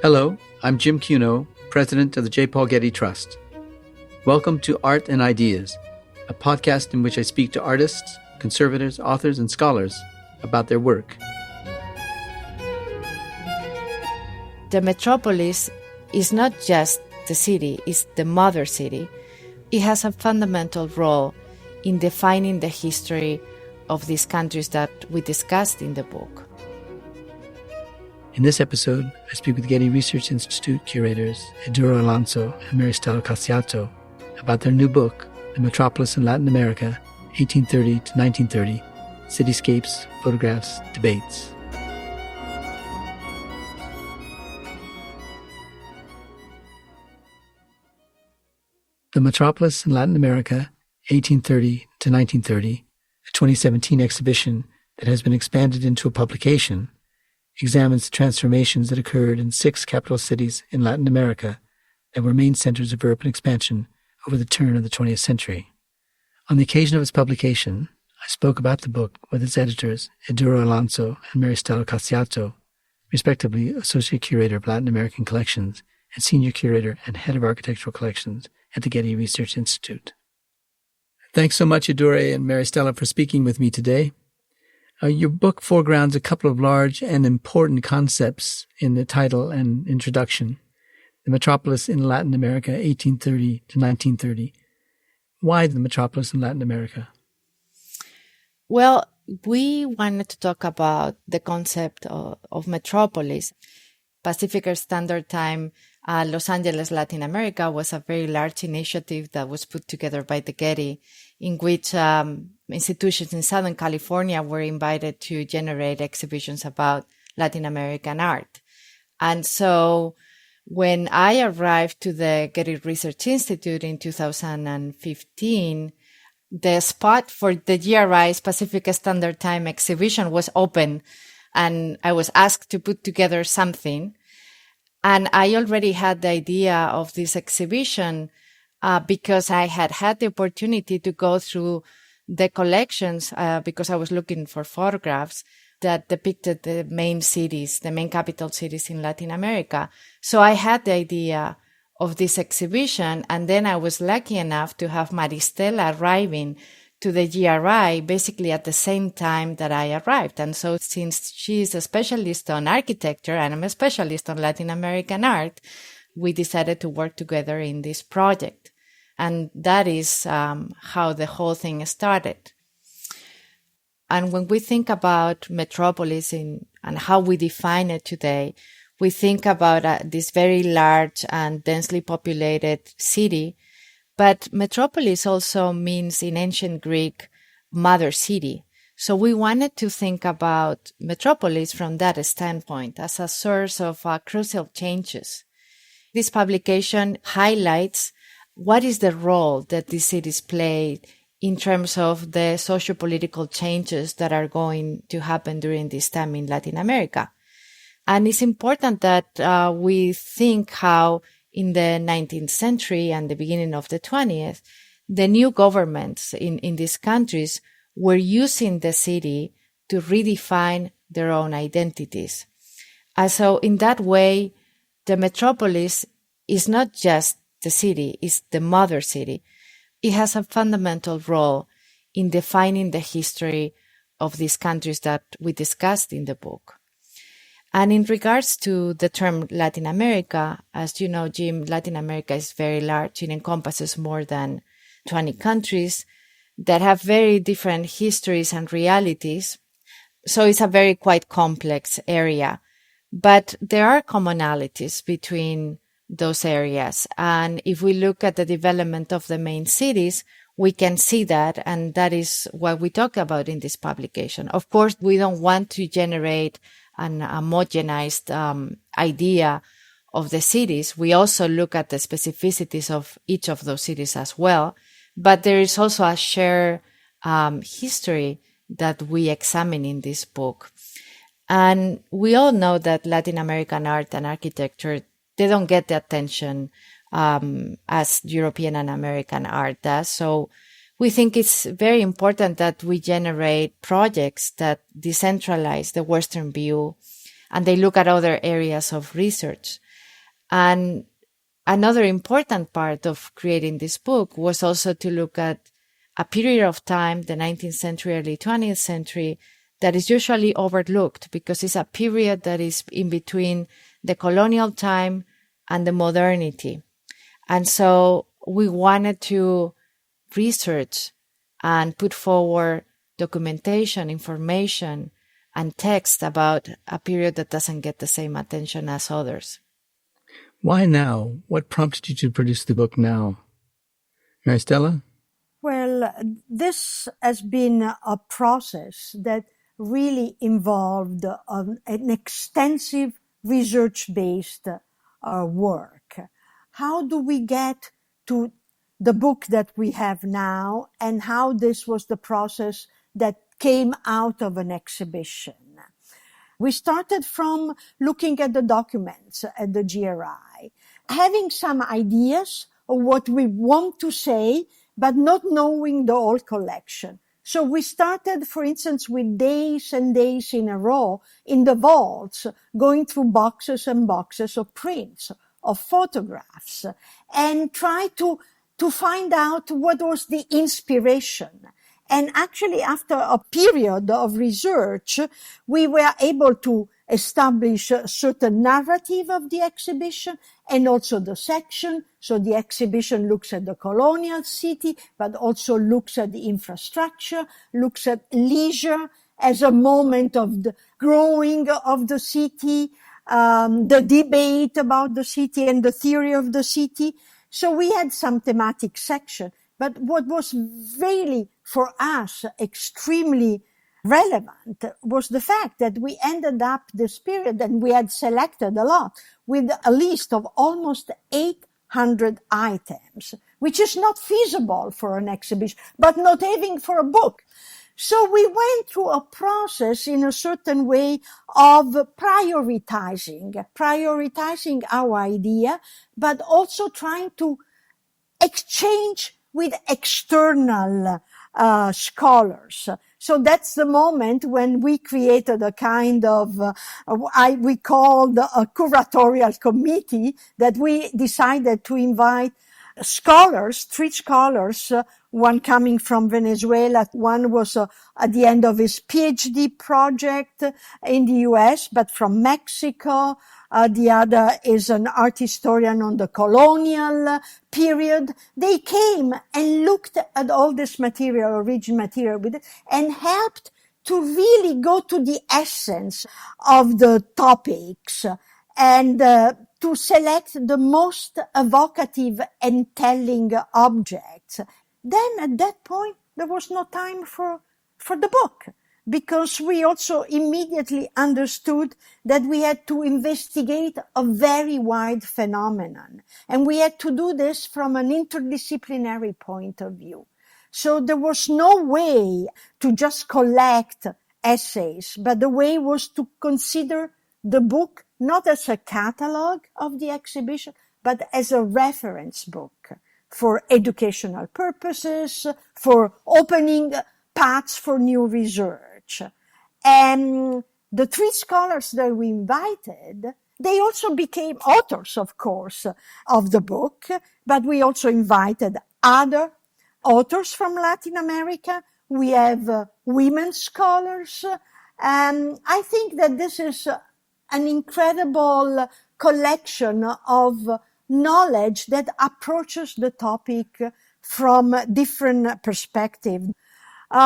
Hello, I'm Jim Cuno, President of the J. Paul Getty Trust. Welcome to Art and Ideas, a podcast in which I speak to artists, conservators, authors, and scholars about their work. The Metropolis is not just the city, it's the mother city. It has a fundamental role in defining the history of these countries that we discussed in the book. In this episode, I speak with Getty Research Institute curators Idurre Alonso and Maristella Casciato about their new book, The Metropolis in Latin America, 1830 to 1930, Cityscapes, Photographs, Debates. The Metropolis in Latin America, 1830 to 1930, a 2017 exhibition that has been expanded into a publication, examines the transformations that occurred in 6 capital cities in Latin America that were main centers of urban expansion over the turn of the 20th century. On the occasion of its publication, I spoke about the book with its editors, Idurre Alonso and Maristella Casciato, respectively Associate Curator of Latin American Collections and Senior Curator and Head of Architectural Collections at the Getty Research Institute. Thanks so much, Idurre and Maristella, for speaking with me today. Your book foregrounds a couple of large and important concepts in the title and introduction. The Metropolis in Latin America, 1830 to 1930. Why the Metropolis in Latin America? Well, we wanted to talk about the concept of metropolis. Pacific Standard Time, Los Angeles, Latin America was a very large initiative that was put together by the Getty, in which institutions in Southern California were invited to generate exhibitions about Latin American art. And so when I arrived to the Getty Research Institute in 2015, the spot for the GRI's Pacific Standard Time exhibition was open, and I was asked to put together something. And I already had the idea of this exhibition because I had the opportunity to go through the collections because I was looking for photographs that depicted the main cities, the main capital cities in Latin America. So I had the idea of this exhibition, and then I was lucky enough to have Maristella arriving to the GRI basically at the same time that I arrived. And so since she's a specialist on architecture and I'm a specialist on Latin American art, we decided to work together in this project. And that is how the whole thing started. And when we think about metropolis and how we define it today, we think about this very large and densely populated city. But metropolis also means in ancient Greek, mother city. So we wanted to think about metropolis from that standpoint as a source of crucial changes. This publication highlights what is the role that these cities play in terms of the sociopolitical changes that are going to happen during this time in Latin America. And it's important that we think how in the 19th century and the beginning of the 20th, the new governments in these countries were using the city to redefine their own identities. And so in that way, the metropolis is not just the city, it's the mother city. It has a fundamental role in defining the history of these countries that we discussed in the book. And in regards to the term Latin America, as you know, Jim, Latin America is very large. It encompasses more than 20 countries that have very different histories and realities. So it's a very quite complex area. But there are commonalities between those areas. And if we look at the development of the main cities, we can see that. And that is what we talk about in this publication. Of course, we don't want to generate an homogenized idea of the cities. We also look at the specificities of each of those cities as well. But there is also a shared history that we examine in this book. And we all know that Latin American art and architecture, they don't get the attention as European and American art does. So we think it's very important that we generate projects that decentralize the Western view and they look at other areas of research. And another important part of creating this book was also to look at a period of time, the 19th century, early 20th century, that is usually overlooked because it's a period that is in between the colonial time and the modernity. And so we wanted to research and put forward documentation, information, and text about a period that doesn't get the same attention as others. Why now? What prompted you to produce the book now? Maristella? Well, this has been a process that really involved an extensive research-based work. How do we get to the book that we have now, and how this was the process that came out of an exhibition? We started from looking at the documents at the GRI, having some ideas of what we want to say, but not knowing the whole collection. So we started, for instance, with days and days in a row in the vaults, going through boxes and boxes of prints, of photographs, and try to find out what was the inspiration. And actually, after a period of research, we were able to establish a certain narrative of the exhibition and also the section. So the exhibition looks at the colonial city, but also looks at the infrastructure, looks at leisure as a moment of the growing of the city, the debate about the city and the theory of the city. So we had some thematic section. But what was really, for us, extremely relevant was the fact that we ended up this period, and we had selected a lot, with a list of almost 800 items, which is not feasible for an exhibition, but not even for a book. So we went through a process in a certain way of prioritizing our idea, but also trying to exchange with external scholars. So that's the moment when we created a kind of, we called a curatorial committee, that we decided to invite scholars, 3 scholars, one coming from Venezuela, one was at the end of his PhD project in the US, but from Mexico. The other is an art historian on the colonial period. They came and looked at all this material, original material, with it, and helped to really go to the essence of the topics and to select the most evocative and telling objects. Then at that point, there was no time for the book, because we also immediately understood that we had to investigate a very wide phenomenon. And we had to do this from an interdisciplinary point of view. So there was no way to just collect essays, but the way was to consider the book not as a catalog of the exhibition, but as a reference book for educational purposes, for opening paths for new research. And the 3 scholars that we invited, they also became authors, of course, of the book, but we also invited other authors from Latin America. We have women scholars. And I think that this is an incredible collection of knowledge that approaches the topic from different perspectives.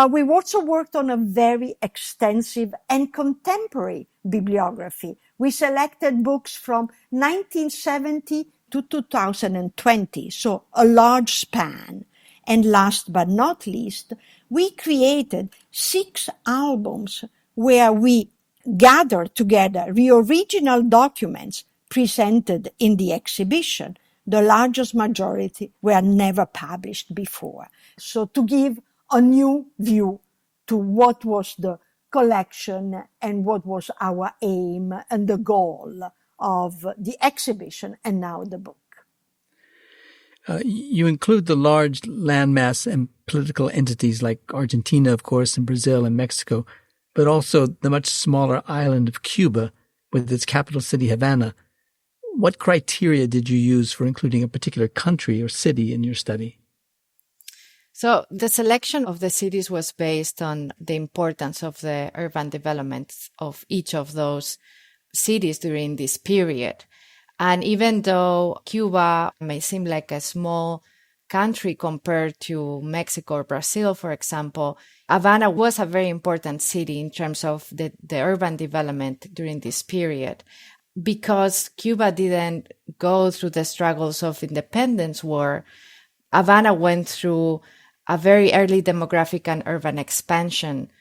We've also worked on a very extensive and contemporary bibliography. We selected books from 1970 to 2020, so a large span. And last but not least, we created 6 albums where we gathered together the original documents presented in the exhibition. The largest majority were never published before. So to give a new view to what was the collection and what was our aim and the goal of the exhibition and now the book. You include the large landmass and political entities like Argentina, of course, and Brazil and Mexico, but also the much smaller island of Cuba with its capital city, Havana. what criteria did you use for including a particular country or city in your study? So the selection of the cities was based on the importance of the urban developments of each of those cities during this period. And even though Cuba may seem like a small country compared to Mexico or Brazil, for example, Havana was a very important city in terms of the urban development during this period. Because Cuba didn't go through the struggles of independence war, Havana went through a very early demographic and urban expansion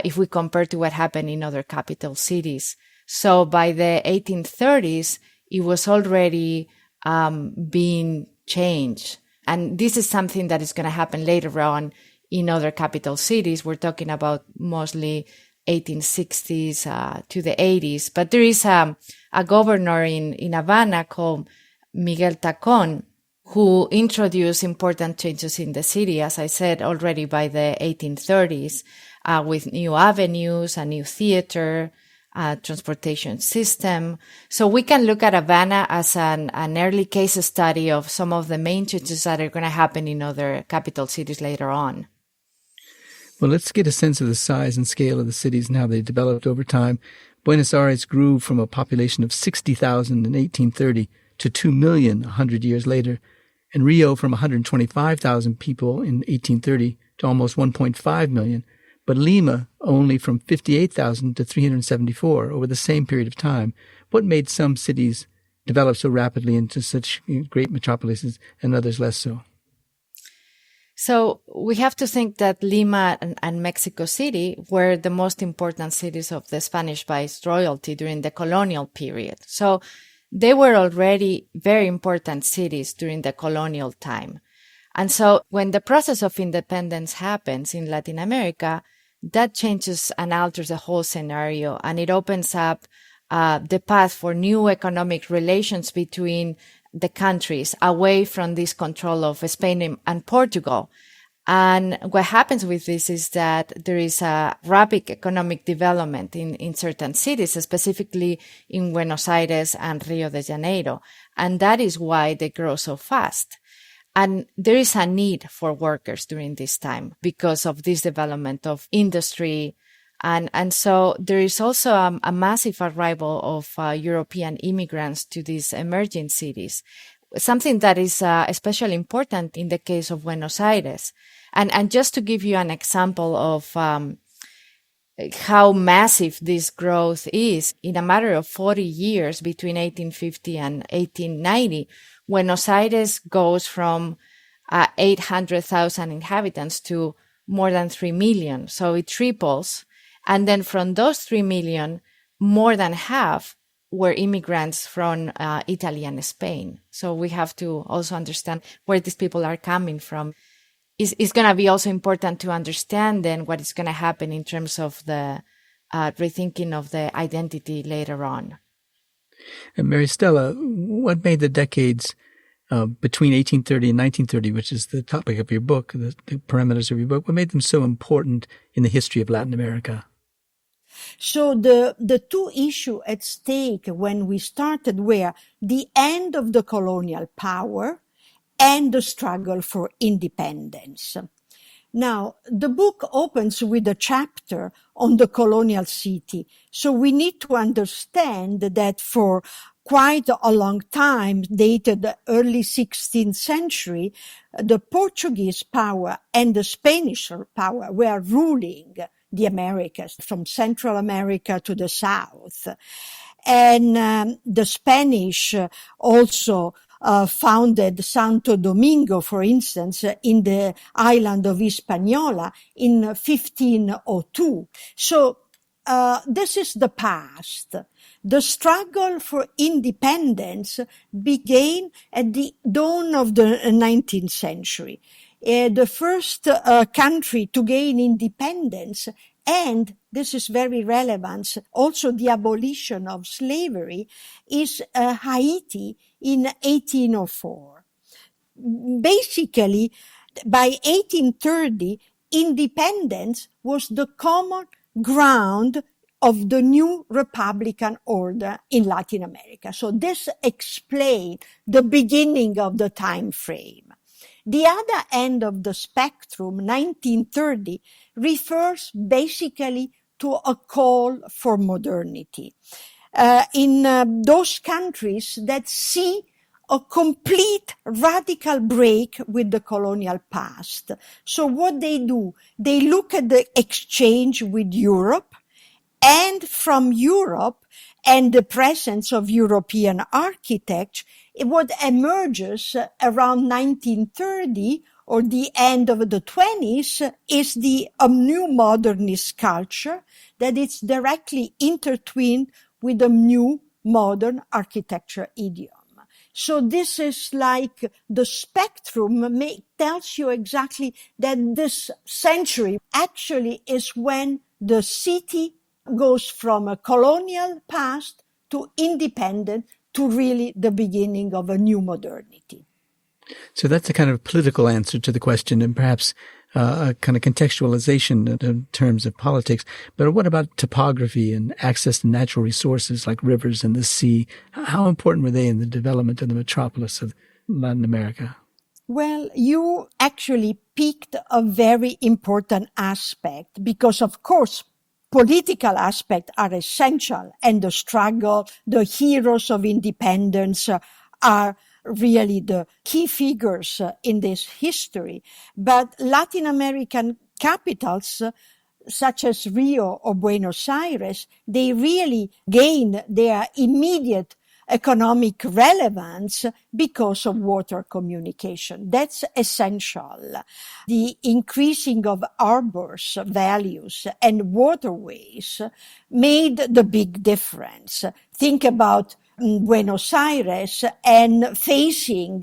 if we compare to what happened in other capital cities. So by the 1830s, it was already being changed. And this is something that is going to happen later on in other capital cities. We're talking about mostly 1860s to the 80s. But there is a governor in Havana called Miguel Tacón, who introduced important changes in the city, as I said, already by the 1830s, with new avenues, a new theater, transportation system. So we can look at Havana as an early case study of some of the main changes that are going to happen in other capital cities later on. Well, let's get a sense of the size and scale of the cities and how they developed over time. Buenos Aires grew from a population of 60,000 in 1830 to 2 million 100 years later, and Rio from 125,000 people in 1830 to almost 1.5 million, but Lima only from 58,000 to 374 over the same period of time. What made some cities develop so rapidly into such great metropolises and others less so? So we have to think that Lima and Mexico City were the most important cities of the Spanish viceroyalty during the colonial period. So they were already very important cities during the colonial time. And so when the process of independence happens in Latin America, that changes and alters the whole scenario, and it opens up the path for new economic relations between the countries away from this control of Spain and Portugal. And what happens with this is that there is a rapid economic development in certain cities, specifically in Buenos Aires and Rio de Janeiro. And that is why they grow so fast. And there is a need for workers during this time because of this development of industry. And so there is also a massive arrival of European immigrants to these emerging cities, something that is especially important in the case of Buenos Aires. And just to give you an example of how massive this growth is, in a matter of 40 years between 1850 and 1890, Buenos Aires goes from 800,000 inhabitants to more than 3 million. So it triples. And then from those 3 million, more than half were immigrants from Italy and Spain. So we have to also understand where these people are coming from. It's going to be also important to understand then what is going to happen in terms of the rethinking of the identity later on. And Maristella, what made the decades between 1830 and 1930, which is the topic of your book, the parameters of your book, what made them so important in the history of Latin America? So the two issues at stake when we started were the end of the colonial power and the struggle for independence. Now, the book opens with a chapter on the colonial city. So we need to understand that for quite a long time, dated the early 16th century, the Portuguese power and the Spanish power were ruling the Americas, from Central America to the South. And the Spanish also founded Santo Domingo, for instance, in the island of Hispaniola in 1502. So this is the past. The struggle for independence began at the dawn of the 19th century. The first country to gain independence, and this is very relevant, also the abolition of slavery, is Haiti in 1804. Basically, by 1830, independence was the common ground of the new republican order in Latin America. So this explains the beginning of the time frame. The other end of the spectrum, 1930, refers basically to a call for modernity. In those countries that see a complete radical break with the colonial past. So what they do, they look at the exchange with Europe, and from Europe and the presence of European architects, what emerges around 1930 or the end of the 20s is the new modernist culture that is directly intertwined with the new modern architecture idiom. So this is like the spectrum tells you exactly that this century actually is when the city goes from a colonial past to independent to really the beginning of a new modernity. So that's a kind of political answer to the question, and perhaps a kind of contextualization in terms of politics. But what about topography and access to natural resources like rivers and the sea? How important were they in the development of the metropolis of Latin America? Well, you actually picked a very important aspect because, of course, political aspects are essential, and the struggle, the heroes of independence are really the key figures in this history. But Latin American capitals, such as Rio or Buenos Aires, they really gain their immediate economic relevance because of water communication. That's essential. The increasing of harbors, values, and waterways made the big difference. Think about Buenos Aires and facing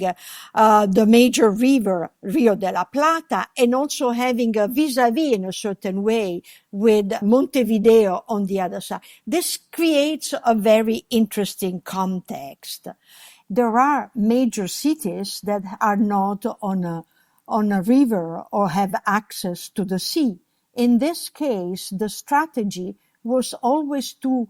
the major river, Rio de la Plata, and also having a vis-a-vis in a certain way with Montevideo on the other side. This creates a very interesting context. There are major cities that are not on a river or have access to the sea. In this case, the strategy was always to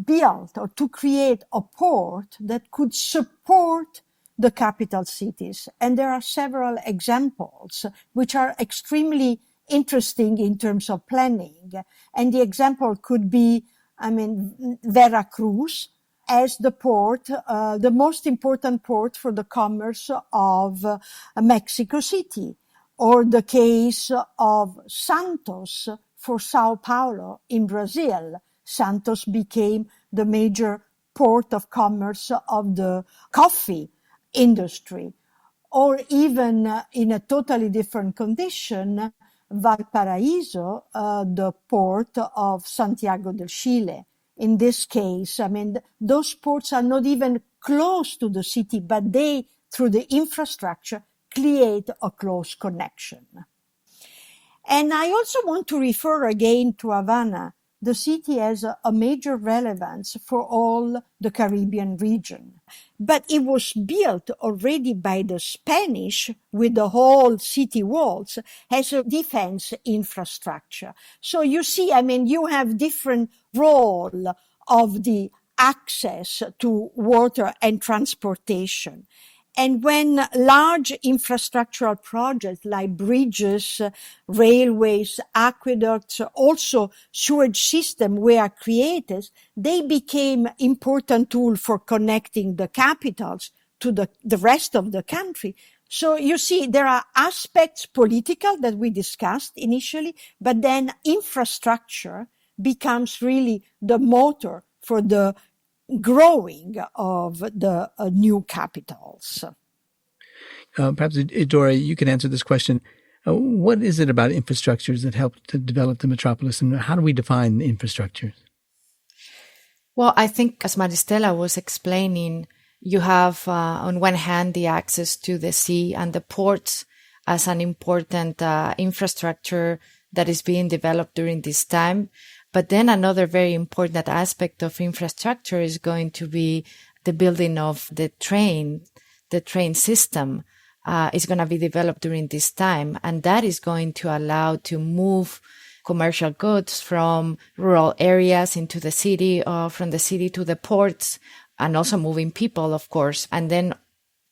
build or to create a port that could support the capital cities. And there are several examples which are extremely interesting in terms of planning. And the example could be, Veracruz as the port, the most important port for the commerce of Mexico City, or the case of Santos for Sao Paulo in Brazil. Santos became the major port of commerce of the coffee industry. Or even in a totally different condition, Valparaiso, the port of Santiago del Chile. In this case, those ports are not even close to the city, but they, through the infrastructure, create a close connection. And I also want to refer again to Havana. The city has a major relevance for all the Caribbean region. But it was built already by the Spanish with the whole city walls as a defense infrastructure. So you see, you have different role of the access to water and transportation. And when large infrastructural projects like bridges, railways, aqueducts, also sewage systems were created, they became important tools for connecting the capitals to the rest of the country. So you see, there are aspects political that we discussed initially, but then infrastructure becomes really the motor for the growing of the new capitals. Perhaps, Idurre, you could answer this question. What is it about infrastructures that helped to develop the metropolis, and how do we define infrastructures? Well, I think, as Maristella was explaining, you have, on one hand, the access to the sea and the ports as an important infrastructure that is being developed during this time. But then another very important aspect of infrastructure is going to be the building of the train system is going to be developed during this time. And that is going to allow to move commercial goods from rural areas into the city, from the city to the ports, and also moving people, of course. And then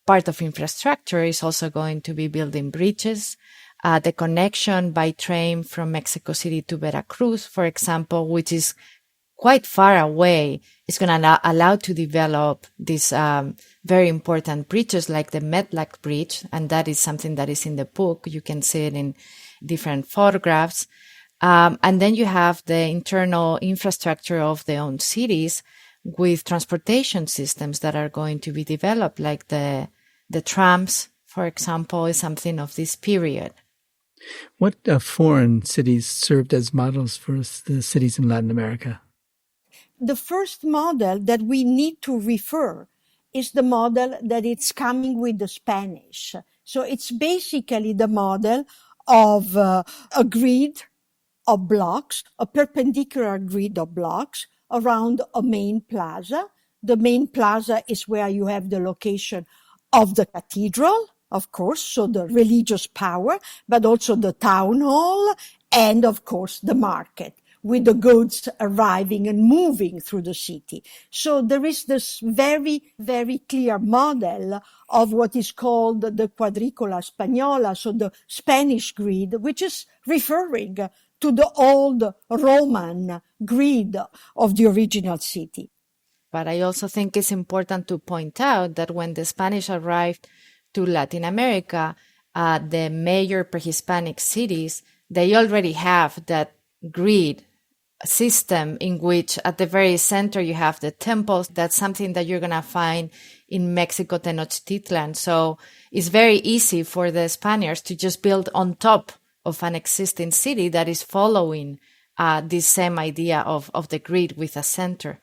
part of infrastructure is also going to be building bridges. The connection by train from Mexico City to Veracruz, for example, which is quite far away, is going to allow to develop these very important bridges like the Metlac Bridge. And that is something that is in the book. You can see it in different photographs. And then you have the internal infrastructure of their own cities with transportation systems that are going to be developed, like the trams, for example, is something of this period. What foreign cities served as models for the cities in Latin America? The first model that we need to refer is the model that it's coming with the Spanish. So it's basically the model of a grid of blocks, a perpendicular grid of blocks around a main plaza. The main plaza is where you have the location of the cathedral, of course, so the religious power, but also the town hall and, of course, the market, with the goods arriving and moving through the city. So there is this very, very clear model of what is called the quadricola spagnola, so the Spanish grid, which is referring to the old Roman grid of the original city. But I also think it's important to point out that when the Spanish arrived to Latin America, the major pre-Hispanic cities, they already have that grid system in which at the very center you have the temples. That's something that you're going to find in Mexico, Tenochtitlan. So it's very easy for the Spaniards to just build on top of an existing city that is following this same idea of the grid with a center.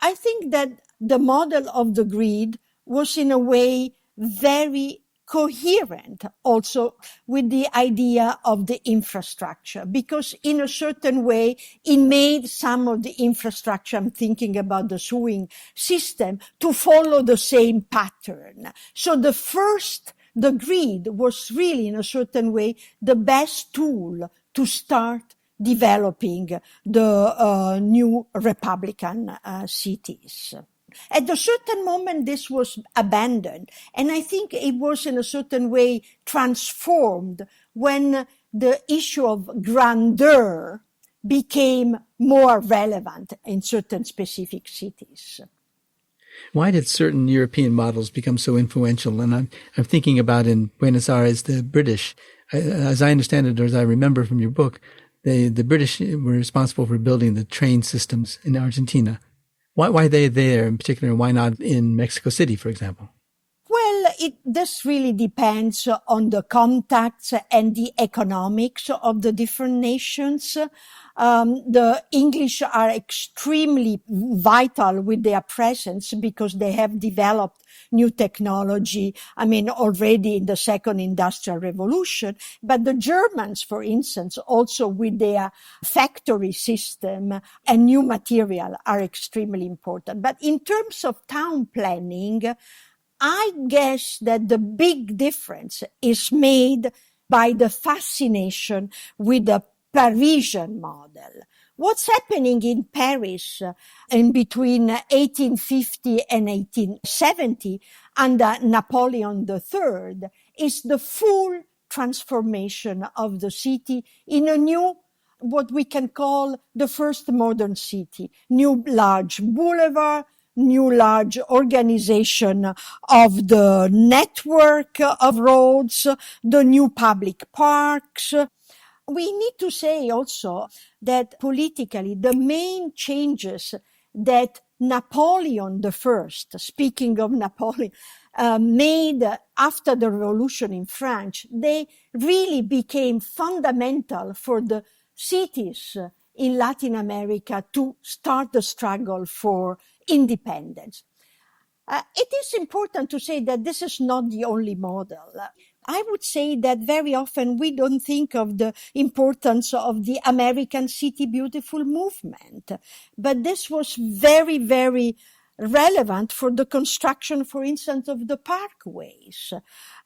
I think that the model of the grid was in a way very coherent also with the idea of the infrastructure, because in a certain way it made some of the infrastructure, I'm thinking about the sewing system, to follow the same pattern. So the grid was really in a certain way the best tool to start developing the new republican cities. At a certain moment, this was abandoned, and I think it was in a certain way transformed when the issue of grandeur became more relevant in certain specific cities. Why did certain European models become so influential? And I'm thinking about in Buenos Aires, the British. As I understand it, or as I remember from your book, the British were responsible for building the train systems in Argentina. Why they there in particular? Why not in Mexico City, for example? Well, this really depends on the contacts and the economics of the different nations. The English are extremely vital with their presence because they have developed new technology, already in the second industrial revolution. But the Germans, for instance, also with their factory system and new material are extremely important. But in terms of town planning, I guess that the big difference is made by the fascination with the Parisian model. What's happening in Paris in between 1850 and 1870 under Napoleon III is the full transformation of the city in a new, what we can call the first modern city. New large boulevard, new large organization of the network of roads, the new public parks. We need to say also that politically, the main changes that Napoleon I, speaking of Napoleon, made after the revolution in France, they really became fundamental for the cities in Latin America to start the struggle for independence. It is important to say that this is not the only model. I would say that very often we don't think of the importance of the American City Beautiful movement, but this was very, very relevant for the construction, for instance, of the parkways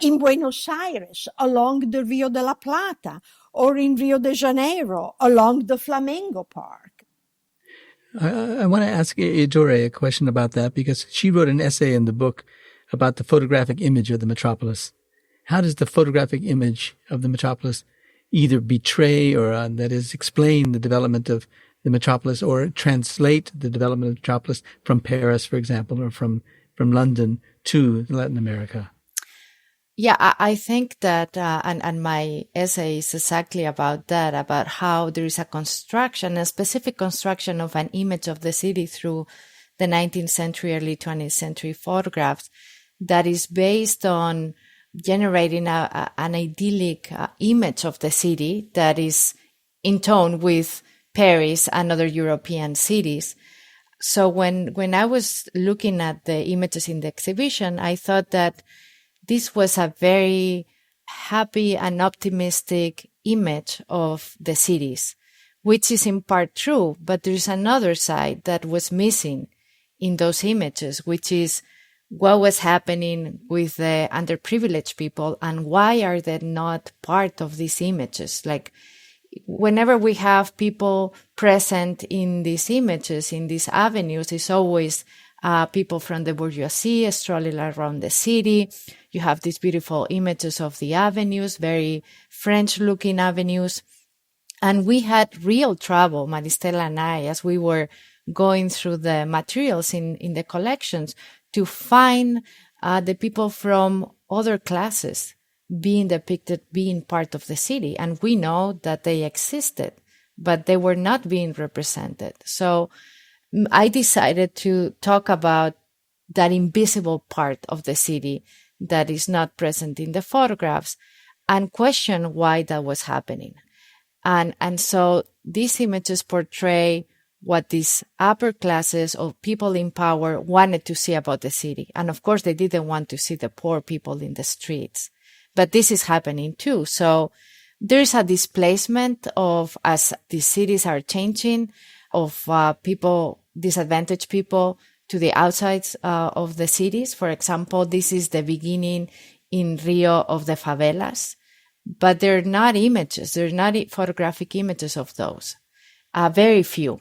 in Buenos Aires, along the Rio de la Plata, or in Rio de Janeiro along the Flamengo Park. I want to ask Idurre a question about that, because she wrote an essay in the book about the photographic image of the metropolis. How does the photographic image of the metropolis either betray or, that is, explain the development of the metropolis, or translate the development of the metropolis from Paris, for example, or from London to Latin America? Yeah, I think that, and my essay is exactly about that, about how there is a specific construction of an image of the city through the 19th century, early 20th century photographs that is based on generating an idyllic image of the city that is in tone with Paris and other European cities. So when I was looking at the images in the exhibition, I thought that this was a very happy and optimistic image of the cities, which is in part true, but there's another side that was missing in those images, which is what was happening with the underprivileged people and why are they not part of these images? Like, whenever we have people present in these images, in these avenues, it's always people from the bourgeoisie strolling around the city. You have these beautiful images of the avenues, very French-looking avenues. And we had real trouble, Maristella and I, as we were going through the materials in the collections, to find the people from other classes being depicted, being part of the city. And we know that they existed, but they were not being represented. So I decided to talk about that invisible part of the city that is not present in the photographs and question why that was happening. And so these images portray what these upper classes of people in power wanted to see about the city. And of course, they didn't want to see the poor people in the streets. But this is happening too. So there's a displacement of, as the cities are changing, of people, disadvantaged people, to the outsides of the cities. For example, this is the beginning in Rio of the favelas, but they're not images. They're not photographic images of those. Very few.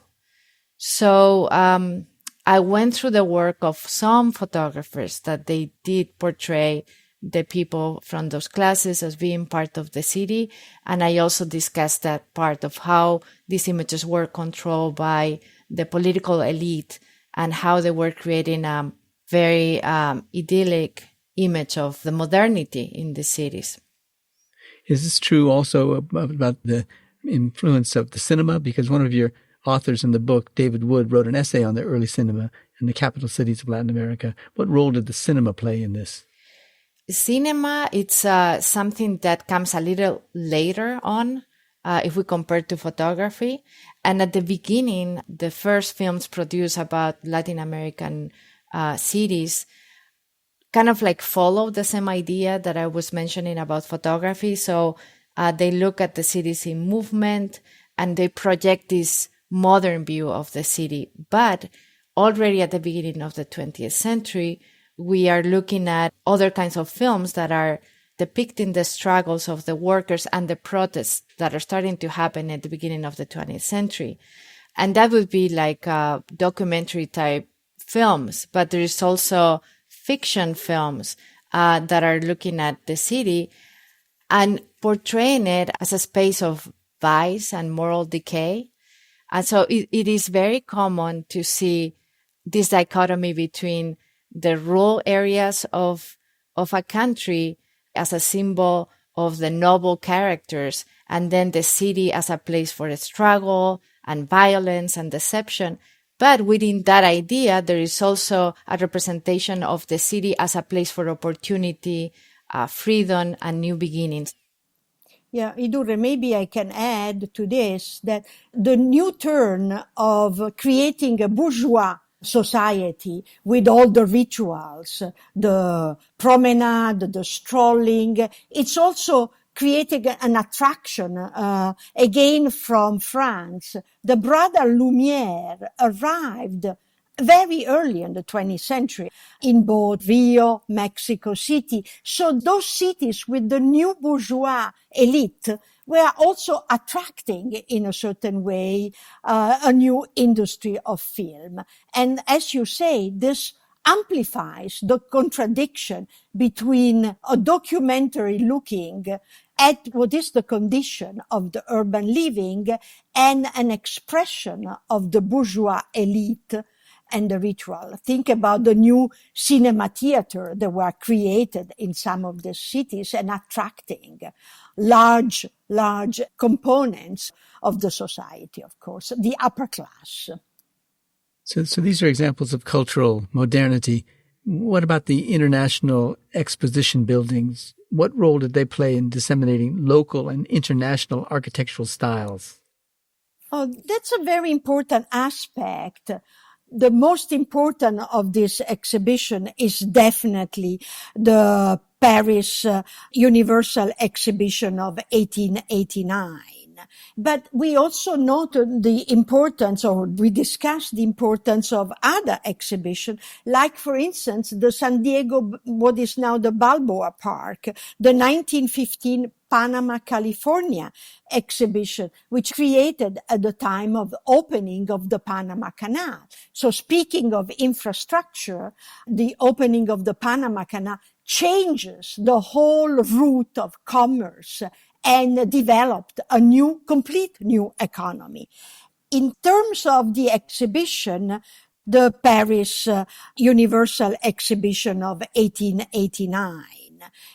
So I went through the work of some photographers that they did portray the people from those classes as being part of the city. And I also discussed that part of how these images were controlled by the political elite and how they were creating a very idyllic image of the modernity in the cities. Is this true also about the influence of the cinema? Because one of your authors in the book, David Wood, wrote an essay on the early cinema in the capital cities of Latin America. What role did the cinema play in this? Cinema, it's something that comes a little later on, if we compare to photography. And at the beginning, the first films produced about Latin American cities kind of like follow the same idea that I was mentioning about photography. So they look at the cities in movement and they project this modern view of the city. But already at the beginning of the 20th century, we are looking at other kinds of films that are depicting the struggles of the workers and the protests that are starting to happen at the beginning of the 20th century. And that would be like documentary type films, but there is also fiction films that are looking at the city and portraying it as a space of vice and moral decay. And so it is very common to see this dichotomy between the rural areas of a country as a symbol of the noble characters, and then the city as a place for struggle and violence and deception. But within that idea, there is also a representation of the city as a place for opportunity, freedom, and new beginnings. Yeah, Idurre, maybe I can add to this that the new turn of creating a bourgeois society with all the rituals, the promenade, the strolling, it's also creating an attraction, again from France. The brother Lumière arrived very early in the 20th century in both Rio, Mexico City. So those cities with the new bourgeois elite were also attracting, in a certain way, a new industry of film. And as you say, this amplifies the contradiction between a documentary looking at what is the condition of the urban living and an expression of the bourgeois elite and the ritual. Think about the new cinema theater that were created in some of the cities and attracting large components of the society, of course, the upper class. So these are examples of cultural modernity. What about the international exposition buildings? What role did they play in disseminating local and international architectural styles? Oh, that's a very important aspect. The most important of this exhibition is definitely the Paris Universal Exhibition of 1889. But we also noted the importance, or we discussed the importance of other exhibitions, like, for instance, the San Diego, what is now the Balboa Park, the 1915 Panama, California exhibition, which created at the time of the opening of the Panama Canal. So speaking of infrastructure, the opening of the Panama Canal changes the whole route of commerce and developed a complete new economy. In terms of the exhibition, the Paris Universal Exhibition of 1889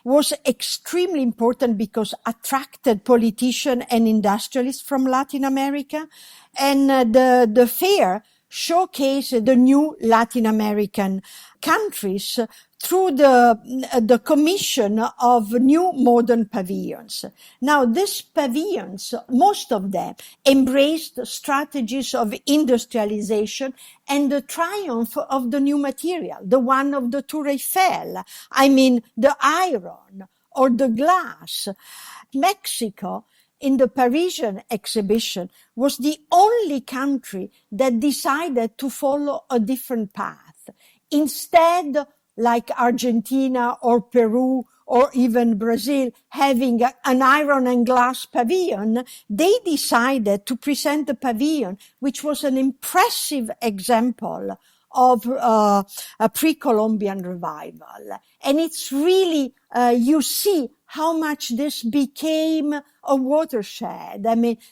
was extremely important because attracted politicians and industrialists from Latin America, and the fair showcased the new Latin American countries through the commission of new modern pavilions. Now, these pavilions, most of them, embraced strategies of industrialization and the triumph of the new material, the one of the Tour Eiffel, the iron or the glass. Mexico, in the Parisian exhibition, was the only country that decided to follow a different path. Instead, like Argentina or Peru or even Brazil, having an iron and glass pavilion, they decided to present a pavilion which was an impressive example of a pre-Columbian revival. And it's really, you see how much this became a watershed,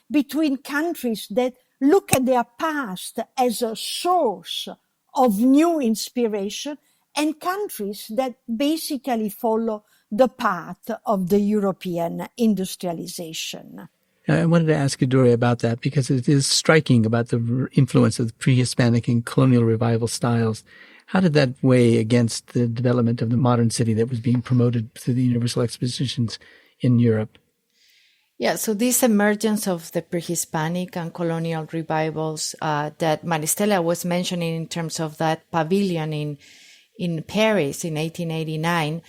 between countries that look at their past as a source of new inspiration and countries that basically follow the path of the European industrialization. I wanted to ask Idurre about that because it is striking about the influence of the pre-Hispanic and colonial revival styles. How did that weigh against the development of the modern city that was being promoted through the Universal Expositions in Europe? Yeah, so this emergence of the pre-Hispanic and colonial revivals that Maristella was mentioning in terms of that pavilion in Paris in 1889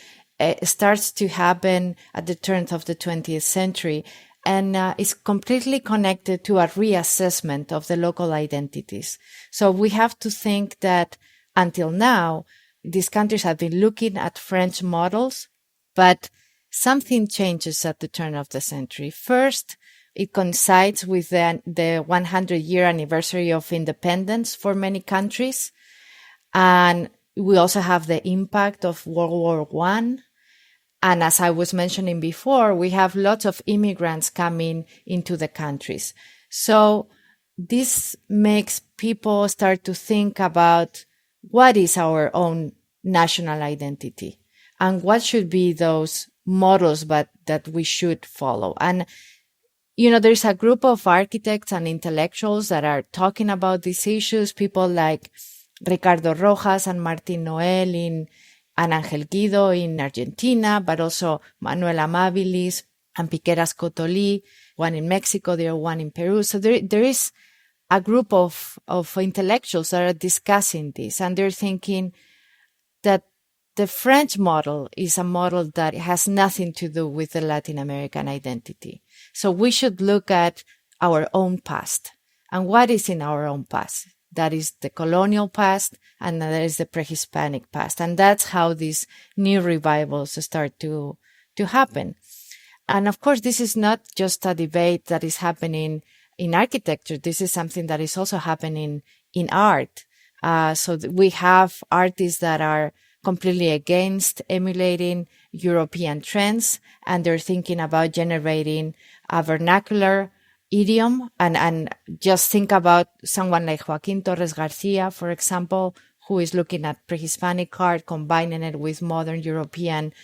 starts to happen at the turn of the 20th century and is completely connected to a reassessment of the local identities. So we have to think that until now, these countries have been looking at French models, but something changes at the turn of the century. First, it coincides with the 100-year anniversary of independence for many countries. And we also have the impact of World War I. And as I was mentioning before, we have lots of immigrants coming into the countries. So this makes people start to think about what is our own national identity and what should be those models that we should follow. And, there's a group of architects and intellectuals that are talking about these issues, people like Ricardo Rojas and Martín Noel and Ángel Guido in Argentina, but also Manuel Amabilis and Piqueras Cotolí, one in Mexico, the other one in Peru. So there is a group of intellectuals that are discussing this, and they're thinking that the French model is a model that has nothing to do with the Latin American identity. So we should look at our own past. And what is in our own past? that is the colonial past, and there is the pre-Hispanic past. And that's how these new revivals start to happen. And of course, this is not just a debate that is happening in architecture. This is something that is also happening in art. So we have artists that are completely against emulating European trends, and they're thinking about generating a vernacular idiom. And just think about someone like Joaquín Torres Garcia, for example, who is looking at pre-Hispanic art, combining it with modern European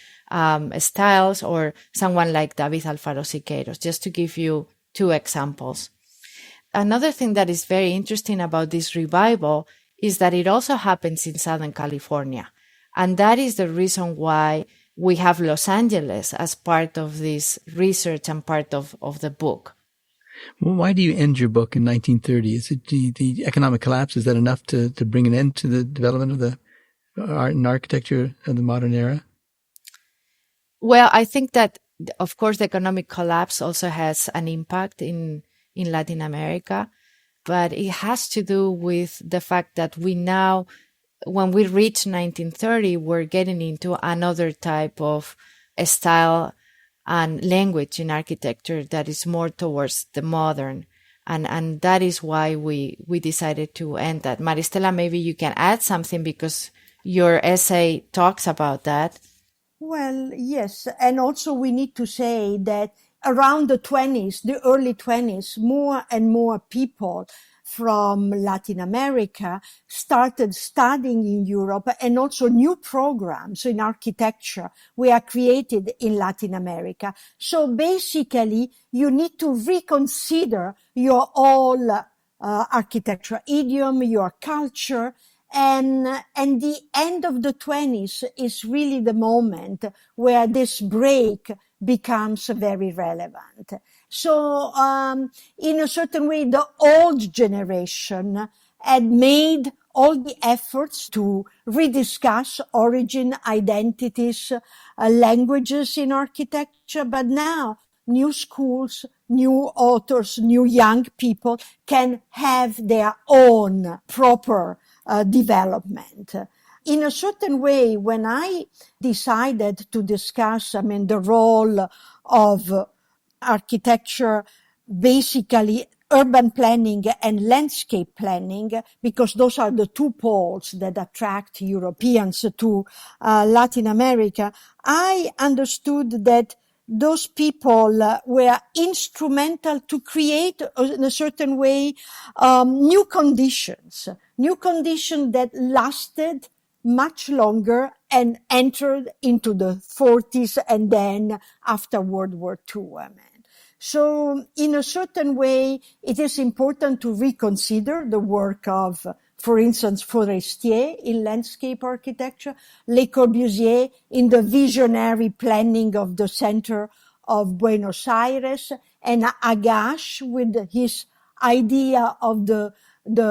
styles, or someone like David Alfaro Siqueiros, just to give you two examples. Another thing that is very interesting about this revival is that it also happens in Southern California. And that is the reason why we have Los Angeles as part of this research and part of the book. Well, why do you end your book in 1930? Is it the economic collapse? Is that enough to bring an end to the development of the art and architecture of the modern era? Well, I think that, of course, the economic collapse also has an impact in Latin America, but it has to do with the fact that we now, when we reach 1930, we're getting into another type of style and language in architecture that is more towards the modern. And that is why we decided to end that. Maristella, maybe you can add something because your essay talks about that. Well, yes. And also we need to say that around the 20s, the early 20s, more and more people from Latin America started studying in Europe, and also new programs in architecture were created in Latin America. So basically, you need to reconsider your whole architecture idiom, your culture, and the end of the 20s is really the moment where this break becomes very relevant. So, in a certain way, the old generation had made all the efforts to rediscuss origin, identities, languages in architecture, but now new schools, new authors, new young people can have their own proper development. In a certain way, when I decided to discuss, the role of architecture, basically urban planning and landscape planning, because those are the two poles that attract Europeans to Latin America, I understood that those people were instrumental to create, in a certain way, new conditions that lasted much longer and entered into the 40s and then after World War II. So in a certain way, it is important to reconsider the work of, for instance, Forestier in landscape architecture, Le Corbusier in the visionary planning of the center of Buenos Aires, and Agache with his idea of the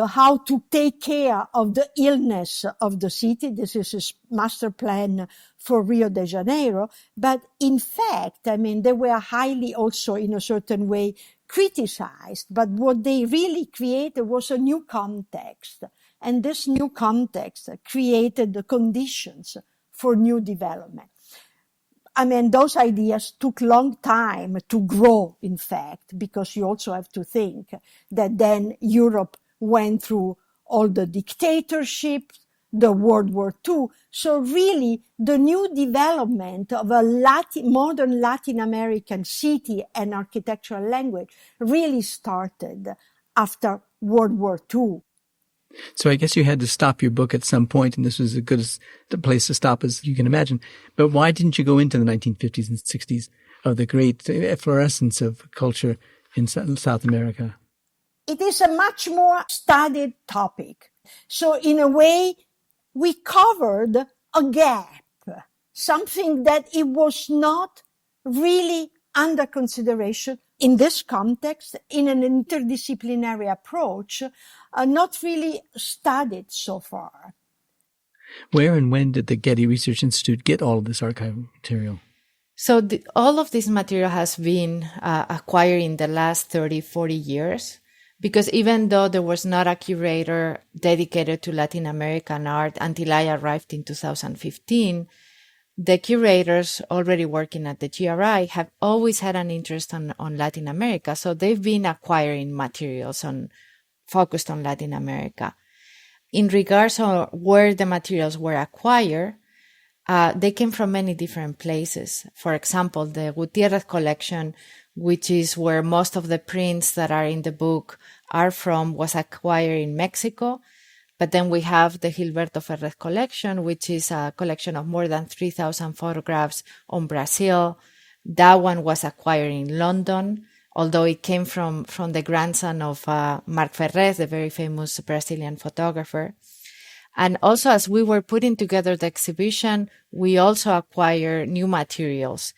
how to take care of the illness of the city. This is his master plan for Rio de Janeiro. But in fact, they were highly also in a certain way criticized. But what they really created was a new context. And this new context created the conditions for new development. Those ideas took long time to grow, in fact, because you also have to think that then Europe went through all the dictatorships, the World War II. So really, the new development of a modern Latin American city and architectural language really started after World War II. So I guess you had to stop your book at some point, and this was as good a place to stop as you can imagine. But why didn't you go into the 1950s and 60s of the great efflorescence of culture in South America? It is a much more studied topic. So in a way, we covered a gap, something that it was not really under consideration in this context, in an interdisciplinary approach, not really studied so far. Where and when did the Getty Research Institute get all of this archival material? So all of this material has been acquired in the last 30, 40 years. because even though there was not a curator dedicated to Latin American art until I arrived in 2015, the curators already working at the GRI have always had an interest on Latin America. So they've been acquiring materials focused on Latin America. In regards to where the materials were acquired, they came from many different places. For example, the Gutierrez collection, which is where most of the prints that are in the book are from, was acquired in Mexico. But then we have the Gilberto Ferrez collection, which is a collection of more than 3,000 photographs on Brazil. That one was acquired in London, although it came from the grandson of Marc Ferrez, the very famous Brazilian photographer. And also, as we were putting together the exhibition, we also acquired new materials.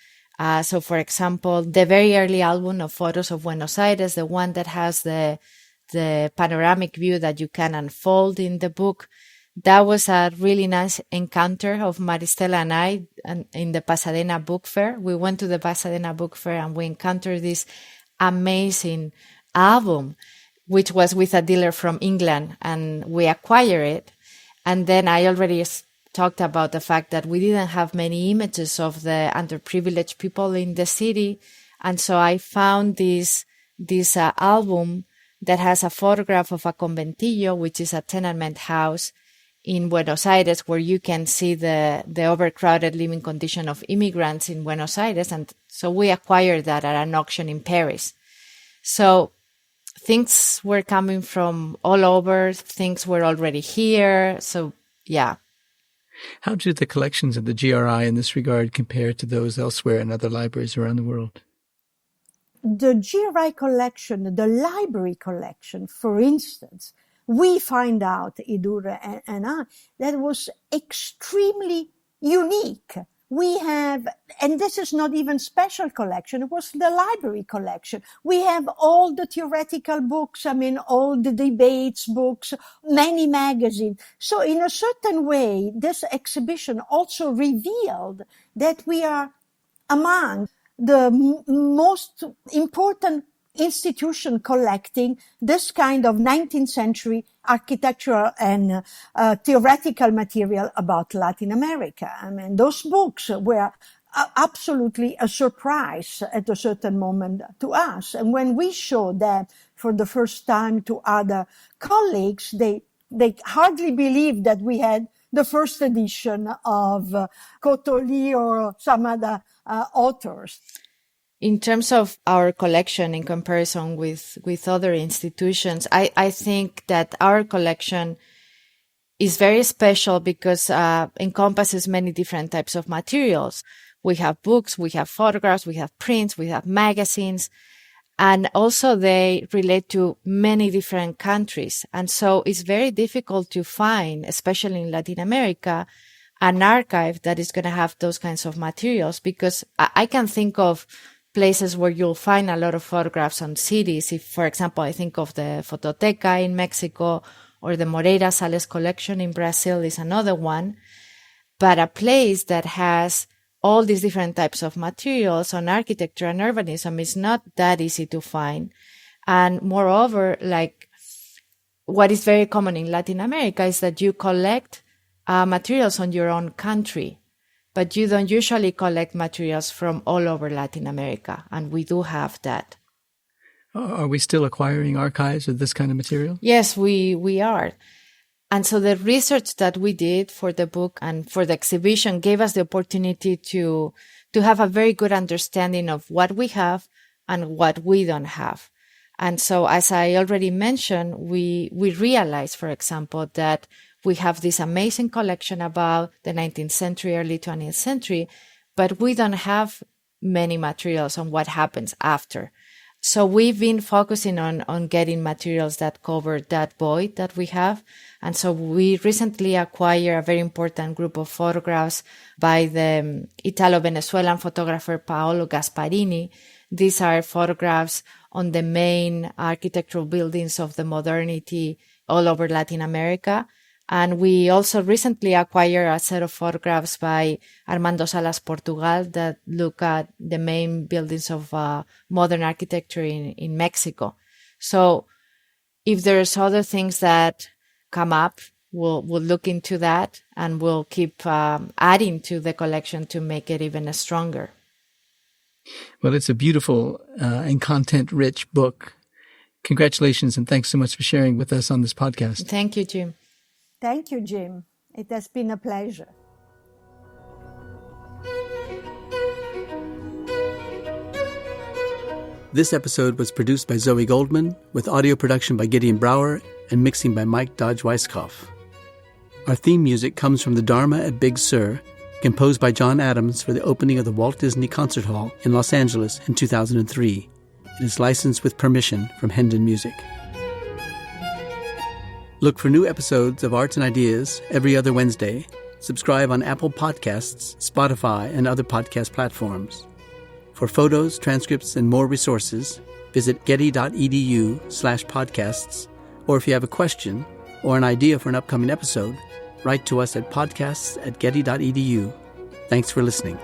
So, for example, the very early album of photos of Buenos Aires, the one that has the panoramic view that you can unfold in the book, that was a really nice encounter of Maristella and I in the Pasadena Book Fair. We went to the Pasadena Book Fair and we encountered this amazing album, which was with a dealer from England, and we acquired it. And then I already talked about the fact that we didn't have many images of the underprivileged people in the city. And so I found this album that has a photograph of a conventillo, which is a tenement house in Buenos Aires, where you can see the overcrowded living condition of immigrants in Buenos Aires. And so we acquired that at an auction in Paris. So things were coming from all over, things were already here. So, yeah. How do the collections of the GRI in this regard compare to those elsewhere in other libraries around the world? The GRI collection, the library collection, for instance, we find out, Idurre and I, that was extremely unique. We have, and this is not even special collection, it was the library collection. We have all the theoretical books, all the debates books, many magazines. So in a certain way, this exhibition also revealed that we are among the most important institution collecting this kind of 19th century architectural and theoretical material about Latin America. Those books were absolutely a surprise at a certain moment to us. And when we showed them for the first time to other colleagues, they hardly believed that we had the first edition of Cotoli or some other authors. In terms of our collection in comparison with other institutions, I think that our collection is very special because encompasses many different types of materials. We have books, we have photographs, we have prints, we have magazines, and also they relate to many different countries. And so it's very difficult to find, especially in Latin America, an archive that is going to have those kinds of materials, because I can think of places where you'll find a lot of photographs on cities. If, for example, I think of the Fototeca in Mexico or the Moreira Salles collection in Brazil is another one. But a place that has all these different types of materials on architecture and urbanism is not that easy to find. And moreover, like what is very common in Latin America is that you collect materials on your own country, but you don't usually collect materials from all over Latin America, and we do have that. Are we still acquiring archives of this kind of material? Yes, we are. And so the research that we did for the book and for the exhibition gave us the opportunity to have a very good understanding of what we have and what we don't have. And so, as I already mentioned, we realized, for example, that we have this amazing collection about the 19th century, early 20th century, but we don't have many materials on what happens after. So we've been focusing on getting materials that cover that void that we have. And so we recently acquired a very important group of photographs by the Italo-Venezuelan photographer Paolo Gasparini. These are photographs on the main architectural buildings of the modernity all over Latin America. And we also recently acquired a set of photographs by Armando Salas Portugal that look at the main buildings of modern architecture in Mexico. So if there's other things that come up, we'll look into that, and we'll keep adding to the collection to make it even stronger. Well, it's a beautiful and content-rich book. Congratulations, and thanks so much for sharing with us on this podcast. Thank you, Jim. Thank you, Jim. It has been a pleasure. This episode was produced by Zoe Goldman, with audio production by Gideon Brower and mixing by Mike Dodge-Weisskopf. Our theme music comes from the Dharma at Big Sur, composed by John Adams for the opening of the Walt Disney Concert Hall in Los Angeles in 2003. It is licensed with permission from Hendon Music. Look for new episodes of Arts and Ideas every other Wednesday. Subscribe on Apple Podcasts, Spotify, and other podcast platforms. For photos, transcripts, and more resources, visit getty.edu/podcasts, or if you have a question or an idea for an upcoming episode, write to us at podcasts@getty.edu. Thanks for listening.